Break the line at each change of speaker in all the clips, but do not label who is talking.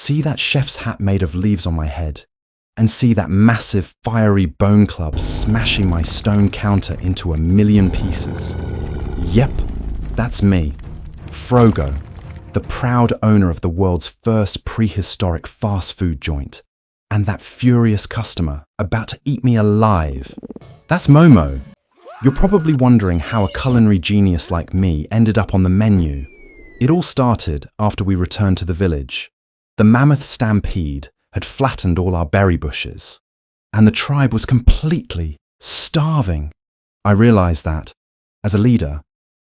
See that chef's hat made of leaves on my head, and see that massive fiery bone club smashing my stone counter into a million pieces. Yep, that's me, Frogo, the proud owner of the world's first prehistoric fast food joint, and that furious customer about to eat me alive. That's Momo. You're probably wondering how a culinary genius like me ended up on the menu. It all started after we returned to the village. The mammoth stampede had flattened all our berry bushes, and the tribe was completely starving. I realized that, as a leader,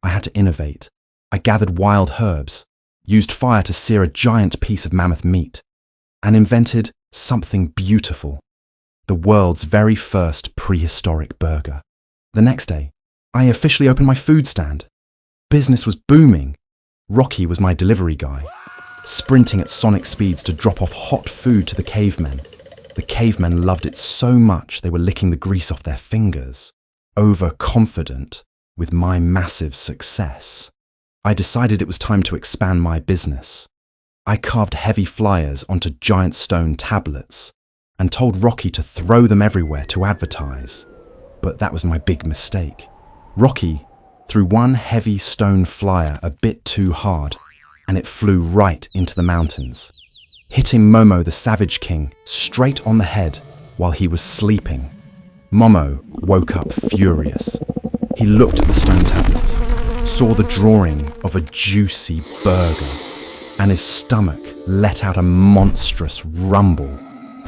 I had to innovate. I gathered wild herbs, used fire to sear a giant piece of mammoth meat, and invented something beautiful, the world's very first prehistoric burger. The next day, I officially opened my food stand. Business was booming. Rocky was my delivery guy, sprinting at sonic speeds to drop off hot food to the cavemen. The cavemen loved it so much they were licking the grease off their fingers, overconfident with my massive success. I decided it was time to expand my business. I carved heavy flyers onto giant stone tablets and told Rocky to throw them everywhere to advertise. But that was my big mistake. Rocky threw one heavy stone flyer a bit too hard, and it flew right into the mountains, hitting Momo the Savage King straight on the head while he was sleeping. Momo woke up furious. He looked at the stone tablet, saw the drawing of a juicy burger, and his stomach let out a monstrous rumble.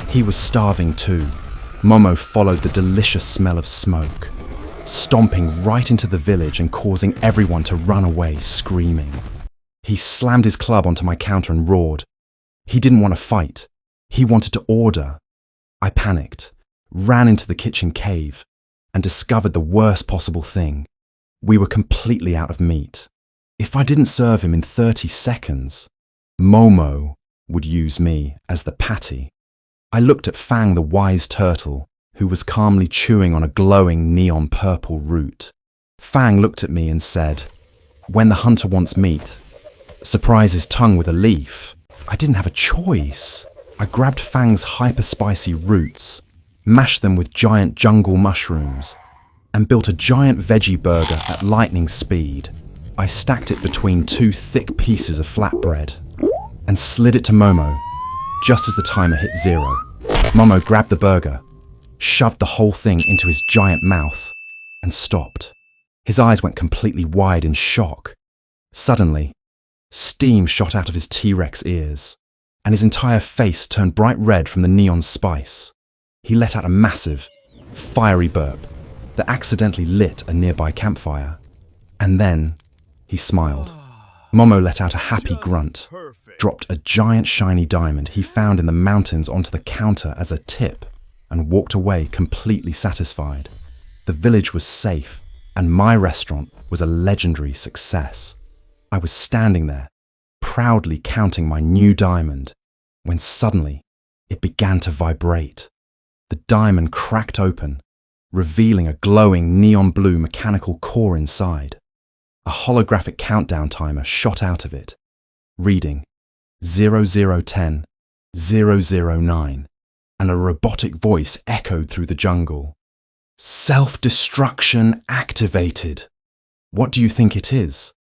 He was starving too. Momo followed the delicious smell of smoke, stomping right into the village and causing everyone to run away screaming. He slammed his club onto my counter and roared. He didn't want to fight. He wanted to order. I panicked, ran into the kitchen cave, and discovered the worst possible thing. We were completely out of meat. If I didn't serve him in 30 seconds, Momo would use me as the patty. I looked at Fang the Wise Turtle, who was calmly chewing on a glowing neon purple root. Fang looked at me and said, "When the hunter wants meat, surprise his tongue with a leaf." I didn't have a choice. I grabbed Fang's hyper-spicy roots, mashed them with giant jungle mushrooms, and built a giant veggie burger at lightning speed. I stacked it between two thick pieces of flatbread and slid it to Momo just as the timer hit 0. Momo grabbed the burger, shoved the whole thing into his giant mouth, and stopped. His eyes went completely wide in shock. Suddenly, steam shot out of his T-Rex ears, and his entire face turned bright red from the neon spice. He let out a massive, fiery burp that accidentally lit a nearby campfire. And then, he smiled. Momo let out a happy grunt, dropped a giant shiny diamond he found in the mountains onto the counter as a tip, and walked away completely satisfied. The village was safe, and my restaurant was a legendary success. I was standing there, proudly counting my new diamond, when suddenly it began to vibrate. The diamond cracked open, revealing a glowing neon blue mechanical core inside. A holographic countdown timer shot out of it, reading 0010, 009, and a robotic voice echoed through the jungle. "Self-destruction activated." What do you think it is?